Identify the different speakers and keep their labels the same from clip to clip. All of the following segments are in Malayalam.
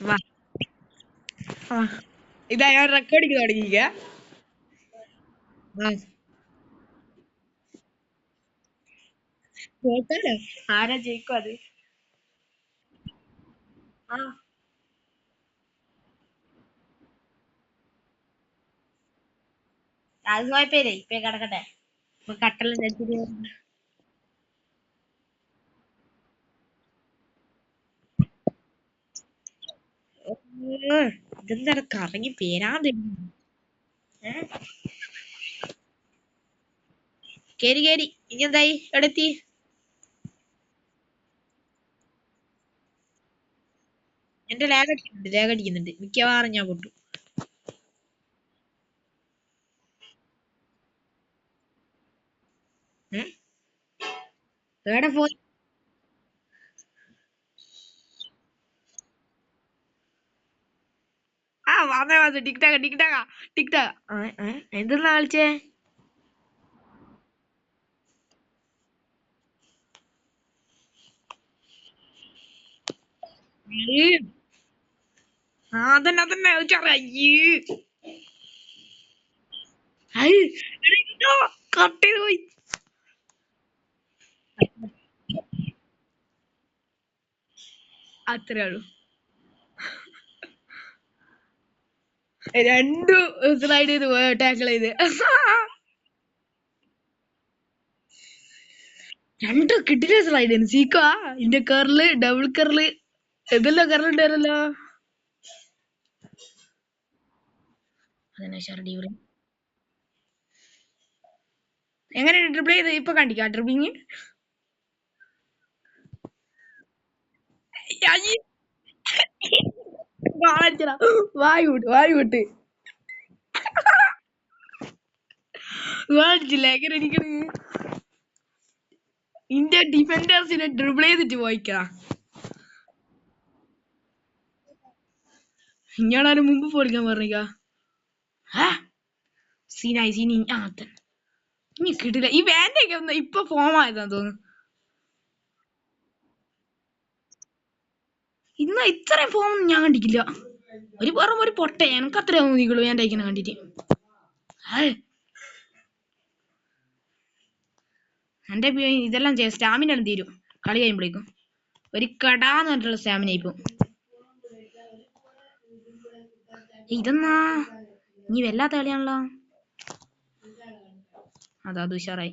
Speaker 1: വാ ആ ഇതാ ഞാൻ റെക്കോർഡിങ് തുടങ്ങിക്ക. കേട്ടാലോ ആരാ ജയിക്കും അത്. ആ അത് കുഴപ്പമില്ലേ, ഇപ്പൊ കിടക്കട്ടെ. ഇപ്പൊ കട്ടെല്ലാം വെച്ചിട്ട് ഇതെന്താണ് കറങ്ങി പേരാന്ന്. കേറി കേറി ഇനി എന്തായി, എവിടെ എത്തി? എന്റെ ലാഗ് അടിക്കുന്നുണ്ട് മിക്കവാറും ഞാൻ പൊട്ടു. എവിടെ പോയി? ആ വന്നേ വന്നു, ടിക്ടാക്ക ടിക്ടാക്ക ടിക്ടാക്ക. എന്തെന്നാ കളിച്ചേ? ആ അതന്നെ അതന്നെ കട്ട് ചെയ്ത് പോയി. അത്രേ ഉള്ളൂ. രണ്ടു സ്ലൈഡ് ചെയ്ത് പോയ ടാക്കിൾ ചെയ്ത്. രണ്ടു കിട്ടില്ല സ്ലൈഡ് ചെയ്യുന്നു. സീക്കാ ഇന്റെ കറില് ഡബിൾ കറില് എന്തെല്ലാം കറിലുണ്ടായിരുന്നല്ലോ. അതന്നെ ഷർഡി എങ്ങനെ ട്രിപ്പിൾ ചെയ്ത് ഇപ്പൊ കണ്ടിക്കാ ട്രിപ്പിങ്. വായുവിട്ട് കാണിച്ചില്ല എങ്ങനെ ഇരിക്കണ്. ഇന്ത്യ ഡിഫൻഡേഴ്സിനെ ഡ്രിബിൾ ചെയ്തിട്ട് പോയിക്കാ. ഇങ്ങാണ് മുമ്പ് പോളിക്കാൻ പറഞ്ഞിക്ക. സീനായി സീനി ഇനി കിട്ടില്ല. ഈ വാൻഡ ഒക്കെ ഒന്ന് ഇപ്പൊ ഫോം ആയതാന്ന് തോന്നുന്നു. ഇന്ന് ഇത്രയും ഫോം ഞാൻ കണ്ടിട്ടില്ല. ഒരു വെറും ഒരു പൊട്ട എനക്ക് അത്ര തോന്നിക്കുള്ളൂ വാൻഡ അയക്കുന്ന കണ്ടിട്ട്. എന്റെ ഇതെല്ലാം സ്റ്റാമിന എല്ലാം തീരും കളി കഴിയുമ്പോഴേക്കും. ഒരു കടാന്ന് പറഞ്ഞിട്ടുള്ള സ്റ്റാമിന ഇപ്പൊ. ഇതെന്നാ നീ വല്ലാത്ത കളിയാണല്ലോ. അത് ഉഷാറായി.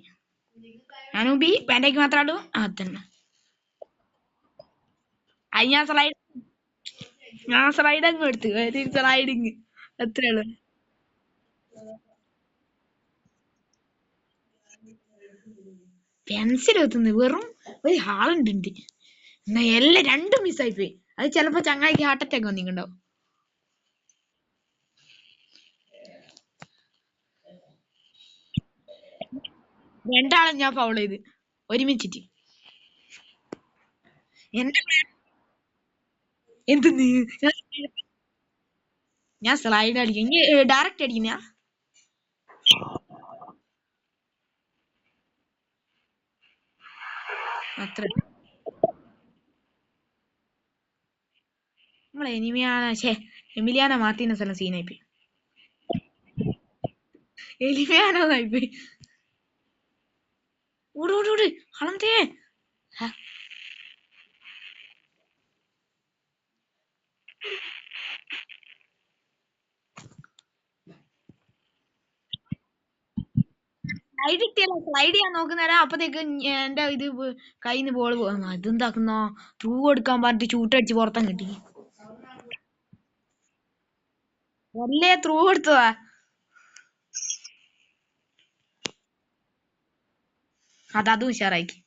Speaker 1: അനൂബി പാൻഡേക്ക് മാത്രാടൂ. അതന്നെ അത് ഞാൻ സ്ലൈഡ് അങ്ങ് എടുത്തു. സ്ലൈഡിങ് എത്രയുള്ളു. പെൻസിൽ എത്തുന്നു വെറും ഒരു ഹാളുണ്ട്. എന്നാ എല്ലാം രണ്ടും മിസ്സായി പോയി. അത് ചിലപ്പോ ചങ്ങായിക്ക് ഹാർട്ട് അറ്റാക്ക് വന്നിട്ടുണ്ടാവും. രണ്ടാളും ഞാൻ ഫൗൾ ചെയ്ത് ഒരുമിച്ചിട്ട്. എന്റെ എന്തെന്ന് ഞാൻ സ്ലൈഡ് അടിക്കും. ഇനി ഡയറക്റ്റ് അടിക്കുന്ന അത്ര. നമ്മളെ എമിലിയാന മാർട്ടീനസ് എല്ലാം സീനായിപ്പോയി. എലിമിയാനോന്നായിപ്പോയി. ഓട് ഓട് ഓട് കളന്തേ. സ്ലൈഡ് ചെയ്യാൻ നോക്കുന്നേരം അപ്പത്തേക്ക് എന്റെ ഇത് കയ്യിന്ന് ബോൾ ഇതെന്താക്കുന്ന ത്രൂ എടുക്കാൻ പറഞ്ഞിട്ട് ചൂട്ടടിച്ച് പുറത്തം കിട്ടി. വല്ലേ ത്രൂ എടുത്തതാ. അതും ഉഷാറാക്കി.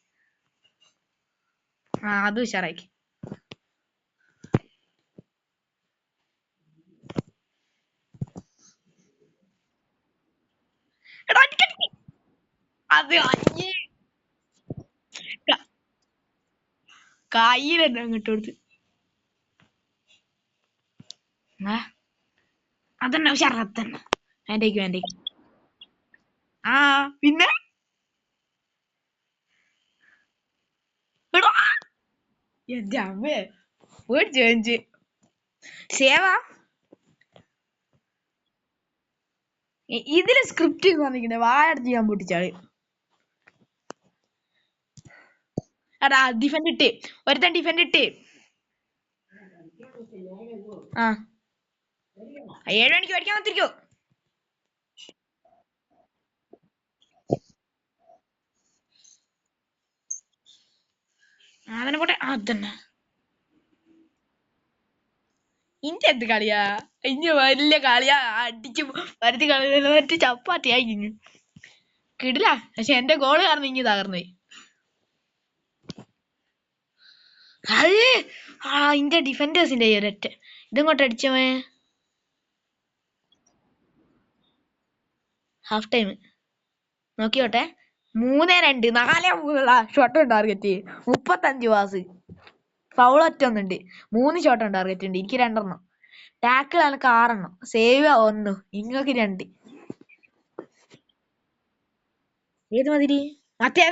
Speaker 1: അതും ഉഷാറാക്കി. അത് കയ്യിലെന്നെ അങ്ങോട്ട് കൊടുത്ത്. അതന്നെ ഉഷാറത്തന്നെ വേണ്ടേക്ക്. ആ പിന്നെ എന്റെ അമ്മേ ഒരു ചേഞ്ച്. സേവാ ഇതില് സ്ക്രിപ്റ്റ് വന്നിരിക്കുന്നത് വായടച്ച് ഞാൻ പൊട്ടിച്ചാള്. എടാ ഡിഫൻഡ് ഇട്ട് ഒരുത്തൻ ഡിഫൻഡ് ഇട്ട്. ആ 7 മണിക്ക് പഠിക്കാൻ വന്നിരിക്കോ. അതിനെ പോട്ടെ. അതന്നെ ഇഞ്ചി എന്ത് കളിയാ, ഇഞ്ഞ് വലിയ കളിയാ, അടിച്ച് വരുത്തി കളി ചപ്പാത്തിയായി ഇഞ്ഞു കിടില. പക്ഷെ എന്റെ ഗോള് കാരണം ഇഞ്ഞ് തകർന്നു. അത് ഇന്റെ ഡിഫൻഡേഴ്സിന്റെ ഒരൊറ്റ ഇതങ്ങോട്ട് അടിച്ചവേ. ഹാഫ് ടൈം നോക്കിയോട്ടെ. 3-2 4-3 ഷോട്ട് ടാർഗറ്റ് 35 പാസ്. ഫൗൾ ഒറ്റൊന്നുണ്ട്. 3 ഷോട്ട് ടാർഗറ്റ് ഉണ്ട്. എനിക്ക് 2 ടാക്കിൾ എനിക്ക് 6 സേവ് 1 ഇങ്ങക്ക് 2. ഏത് മതിരി മറ്റേ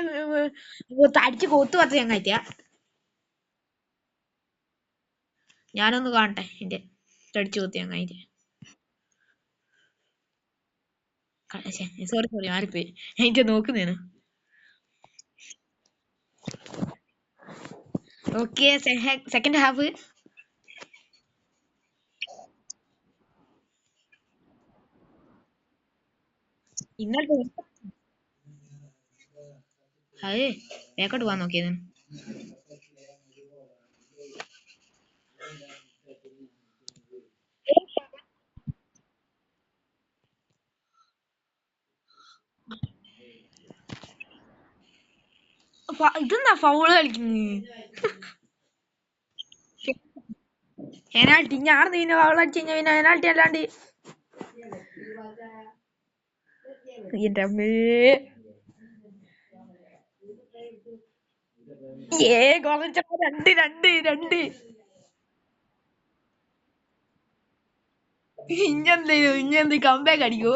Speaker 1: അടിച്ച് കൊത്തു പത്ത ചങ്ങാറ്റിയാ. ഞാനൊന്ന് കാണട്ടെ എന്റെ അടിച്ചു കൊത്തി ചങ്ങായിട്ട്. സോറി ആരിപ്പോയി എനിക്ക് നോക്കുന്നേനു. Okay second half. ഇന്നത്തെ അത് വേക്കോട്ട് പോവാൻ നോക്കിയത്. ഇതെന്താ ഫൗള് കളിക്കുന്നു. പെനാൾട്ടി ഞാൻ പിന്നെ ഫൗൾ അടിച്ചു കഴിഞ്ഞാൽ പിന്നെ പെനാൾട്ടി അല്ലാണ്ട് എന്റെ അമ്മേ. ഗോളടിച്ചപ്പോ 2-2 ഇഞ്ഞെന്ത് കംബാക്ക് അടിക്കൂ.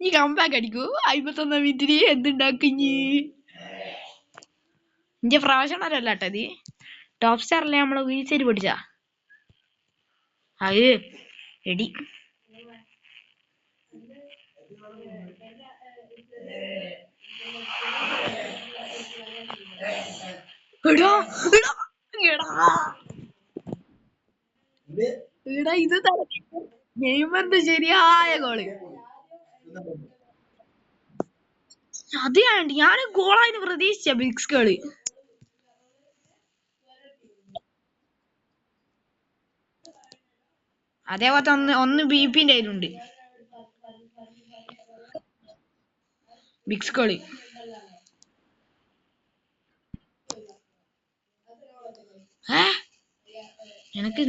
Speaker 1: ഈ കംബാക്ക് അടിക്കൂ 51 മിനിറ്റിന് എന്തുണ്ടാക്കിഞ്ഞ്. ഇന്റെ പ്രൊഫഷണൽ അല്ലാട്ടോ ഇത്. ടോപ്പ് സ്റ്റാറല്ലേ നമ്മളെ വീഴ്ചയിൽ പിടിച്ചാ അത് എടി. ഇത് നെയ്മറിന്റെ ശരിയായ ഗോള്. അത് ഞാൻ ഗോളായിന് പ്രതീക്ഷിച്ച ബിഗ്സ് കളി. അതേപോലത്തെ ഒന്ന് ബിപിന്റെ കയ്യിലുണ്ട് ബിഗ്സ് കളി. എനക്ക്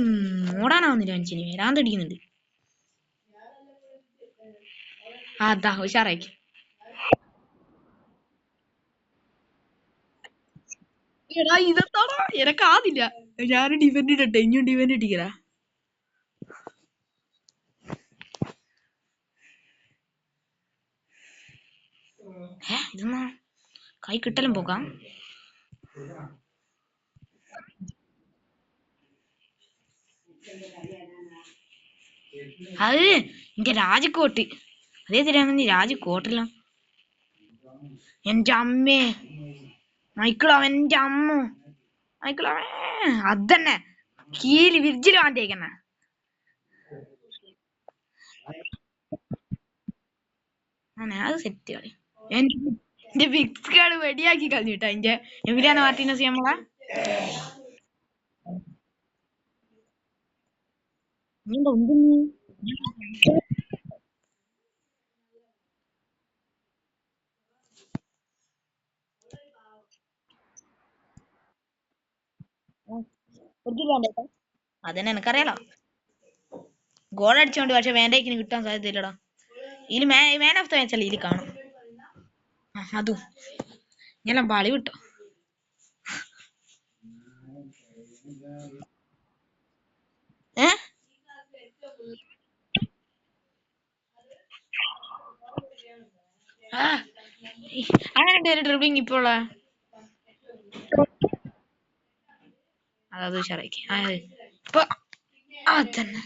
Speaker 1: മൂടാനാവുന്നില്ല മനുഷ്യന്. വരാൻ തടിക്കുന്നുണ്ട്. അതാ ഉഷാറാക്കി. എടാ ഇതെന്താടാ എനക്കാതില്ല. ഞാനും ഡിഫൻഡ് ഇട്ടെ ഇനിയും ഡിഫൻഡ് ഇട്ടിക്കല. ഇതെന്നാ കൈ കിട്ടലും പോകാം. അത് എന്റെ രാജകോട്ട്. അതേ തരാമെന്ന് രാജകോട്ടല്ല. എന്റെ അമ്മേ മൈക്കിളോ എന്റെ അമ്മ മൈക്കിളോ അതന്നെ കീല് വിരിച്ചില് വാണ്ടിയേക്കന്നെ. അത് സെറ്റ് കളി. എന്റെ ബിഗ്സ് കാർഡ് വെടിയാക്കി കളഞ്ഞിട്ടാ എന്റെ എമിലിയാനോ മാർട്ടീനസ് നമ്മളെ. അതന്നെ എനക്കറിയാലോ. ഗോൾ അടിച്ചോണ്ട് പക്ഷെ വേണ്ടേക്കിന് കിട്ടാൻ സാധ്യതയില്ലടാ. ഇതിൽ മാൻ ഓഫ് ദ മാച്ച് അല്ലേ ഇതിൽ കാണും. അതും ഞാൻ ബാളി വിട്ടോ. അങ്ങനെ ഡ്രിബ്ലിങ് ഇപ്പോൾ അതത് ഉഷാറാക്കി ഇപ്പൊ അതന്നെ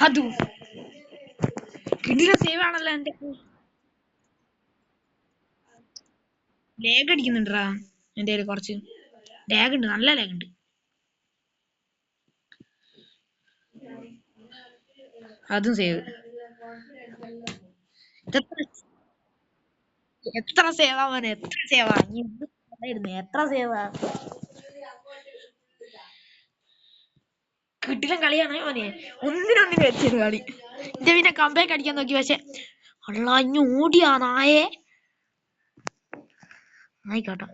Speaker 1: അതും കിടില സേവ് ആണല്ലോ എന്റെ. ലേഗ് അടിക്കുന്നുണ്ടാ എന്റെ കയ്യിൽ കുറച്ച് ലാഗ് ഉണ്ട്, നല്ല ലാഗ് ഉണ്ട്. അതും സേവ്. എത്ര സേവാ മോനെ, എത്ര സേവാ എത്ര സേവാ. കിട്ടിലും കളിയാണ് മോനെ, ഒന്നിനൊന്നിന് വെച്ചിരുന്നു കളി. എന്റെ പിന്നെ കമ്പേക്ക് അടിക്കാൻ നോക്കി, പക്ഷെ അള്ള ഇഞ്ഞു ഓടിയാ നായേ. ആയിക്കോട്ടെ.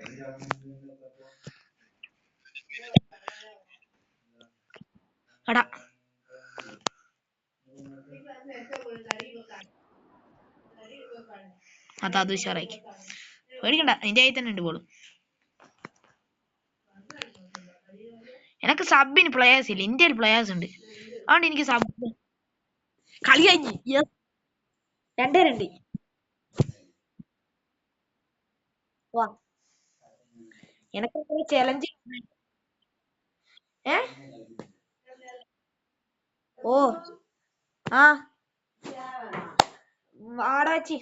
Speaker 1: എടാ അത് ഉഷാറാക്കി. പേടിക്കണ്ട, അതിന്റെ കയ്യിൽ തന്നെ ഉണ്ട് ബോളും. എനക്ക് സബിന് പ്ലേയേഴ്സ് ഇല്ല, ഇന്ത്യയിൽ പ്ലേയേഴ്സ് ഉണ്ട്, അതുകൊണ്ട് എനിക്ക് സബ്. കളി കഴിഞ്ഞ് 2-2. വാ എനക്ക് ചലഞ്ച്. ഏ ഓ ആ ആടെ വെച്ച്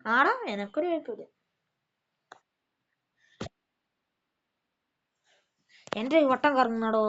Speaker 1: ആടാ, എനക്കൊരു കുഴപ്പമില്ല. എന്റെ വട്ടം കറങ്ങുന്നാടോ.